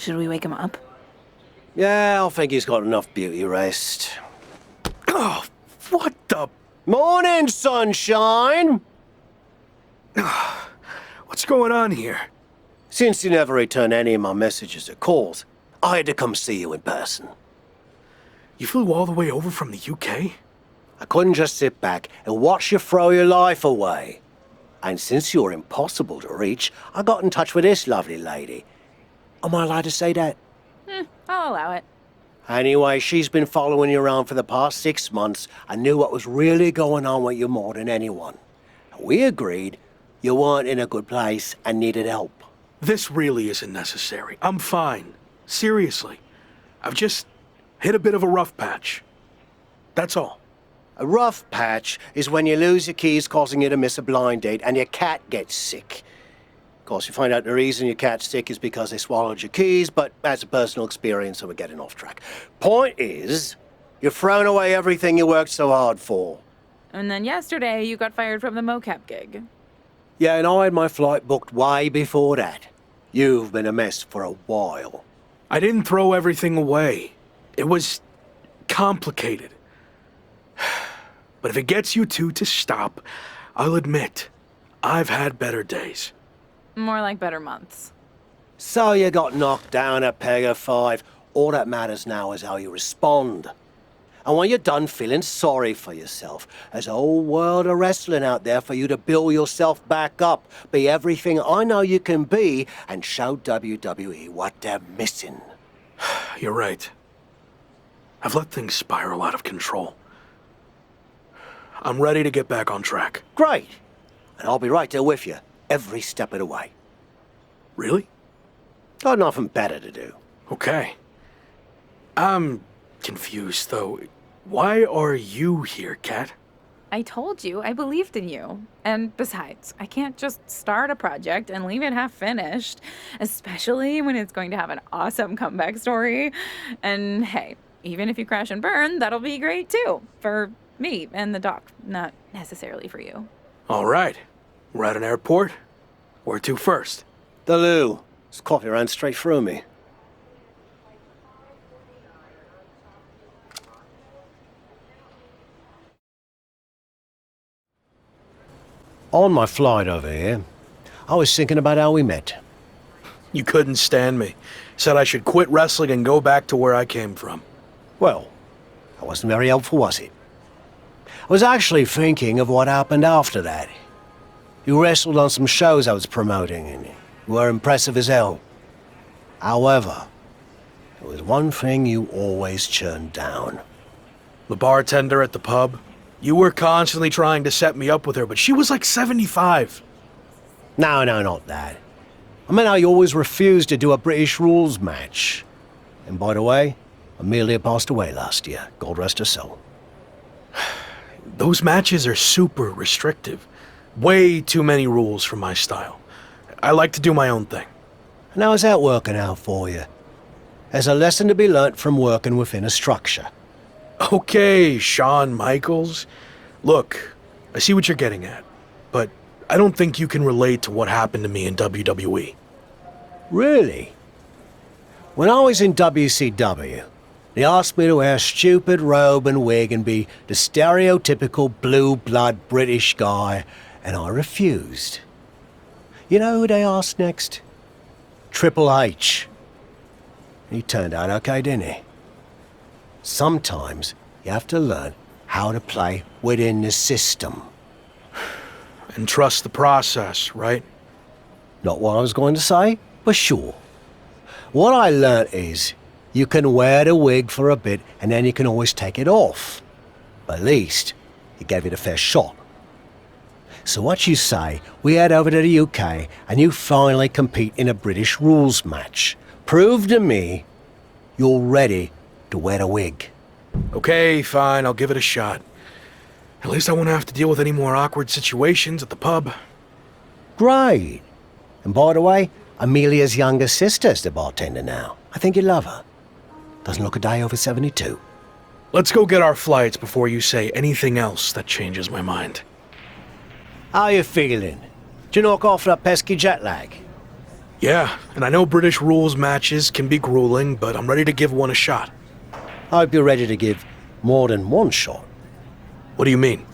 Should we wake him up? Yeah, I think he's got enough beauty rest. Oh, what the... Morning, sunshine! What's going on here? Since you never returned any of my messages or calls, I had to come see you in person. You flew all the way over from the UK? I couldn't just sit back and watch you throw your life away. And since you're impossible to reach, I got in touch with this lovely lady. Am I allowed to say that? I'll allow it. Anyway, she's been following you around for the past 6 months and knew what was really going on with you more than anyone. We agreed you weren't in a good place and needed help. This really isn't necessary. I'm fine. Seriously. I've just hit a bit of a rough patch. That's all. A rough patch is when you lose your keys, causing you to miss a blind date, and your cat gets sick. Of course, you find out the reason your cat's sick is because they swallowed your keys, but that's a personal experience, so we're getting off track. Point is, you've thrown away everything you worked so hard for. And then yesterday, you got fired from the mocap gig. Yeah, and I had my flight booked way before that. You've been a mess for a while. I didn't throw everything away. It was complicated. But if it gets you two to stop, I'll admit, I've had better days. More like better months. So you got knocked down a peg of 5. All that matters now is how you respond. And when you're done feeling sorry for yourself, there's a whole world of wrestling out there for you to build yourself back up, be everything I know you can be, and show WWE what they're missing. You're right. I've let things spiral out of control. I'm ready to get back on track. Great. And I'll be right there with you, every step of the way. Really? Got nothing better to do. Okay. I'm confused, though. Why are you here, Kat? I told you, I believed in you. And besides, I can't just start a project and leave it half finished, especially when it's going to have an awesome comeback story. And hey, even if you crash and burn, that'll be great too. For me and the doc, not necessarily for you. All right. We're at an airport. Where to first? The loo. This coffee ran straight through me. On my flight over here, I was thinking about how we met. You couldn't stand me. Said I should quit wrestling and go back to where I came from. Well, that wasn't very helpful, was it? I was actually thinking of what happened after that. You wrestled on some shows I was promoting, and you were impressive as hell. However, there was one thing you always turned down. The bartender at the pub? You were constantly trying to set me up with her, but she was like 75. No, not that. I meant how you always refused to do a British rules match. And by the way, Amelia passed away last year. God rest her soul. Those matches are super restrictive. Way too many rules for my style. I like to do my own thing. And how's that working out for you? There's a lesson to be learnt from working within a structure. Okay, Shawn Michaels. Look, I see what you're getting at, but I don't think you can relate to what happened to me in WWE. Really? When I was in WCW, they asked me to wear a stupid robe and wig and be the stereotypical blue-blood British guy, and I refused. You know who they asked next? Triple H. He turned out okay, didn't he? Sometimes you have to learn how to play within the system. And trust the process, right? Not what I was going to say, but sure. What I learnt is you can wear the wig for a bit and then you can always take it off. But at least you gave it a fair shot. So what you say, we head over to the UK and you finally compete in a British rules match. Prove to me you're ready to wear the wig. Okay, fine, I'll give it a shot. At least I won't have to deal with any more awkward situations at the pub. Great. And by the way, Amelia's younger sister's the bartender now. I think you love her. Doesn't look a day over 72. Let's go get our flights before you say anything else that changes my mind. How you feeling? Did you knock off that pesky jet lag? Yeah, and I know British rules matches can be grueling, but I'm ready to give one a shot. I hope you're ready to give more than one shot. What do you mean?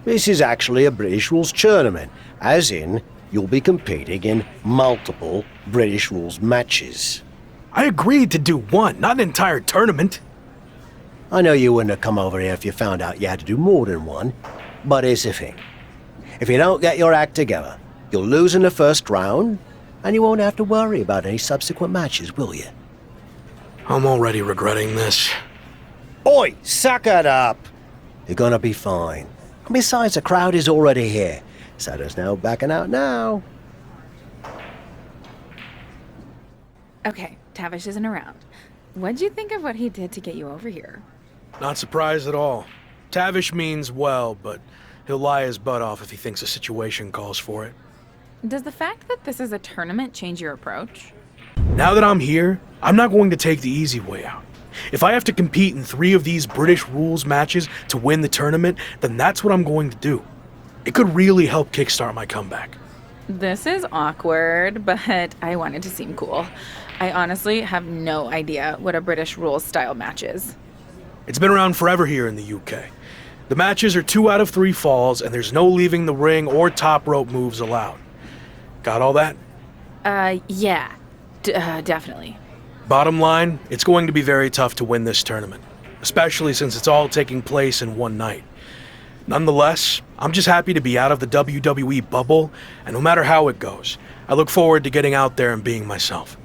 This is actually a British rules tournament, as in, you'll be competing in multiple British rules matches. I agreed to do one, not an entire tournament. I know you wouldn't have come over here if you found out you had to do more than one, but here's the thing. If you don't get your act together, you'll lose in the first round, and you won't have to worry about any subsequent matches, will you? I'm already regretting this. Oi, suck it up! You're gonna be fine. And besides, the crowd is already here, so there's no backing out now. Okay, Tavish isn't around. What'd you think of what he did to get you over here? Not surprised at all. Tavish means well, but he'll lie his butt off if he thinks the situation calls for it. Does the fact that this is a tournament change your approach? Now that I'm here, I'm not going to take the easy way out. If I have to compete in 3 of these British rules matches to win the tournament, then that's what I'm going to do. It could really help kickstart my comeback. This is awkward, but I wanted to seem cool. I honestly have no idea what a British rules style match is. It's been around forever here in the UK. The matches are 2 out of 3 falls, and there's no leaving the ring or top rope moves allowed. Got all that? Yeah. Definitely. Bottom line, it's going to be very tough to win this tournament, especially since it's all taking place in one night. Nonetheless, I'm just happy to be out of the WWE bubble, and no matter how it goes, I look forward to getting out there and being myself.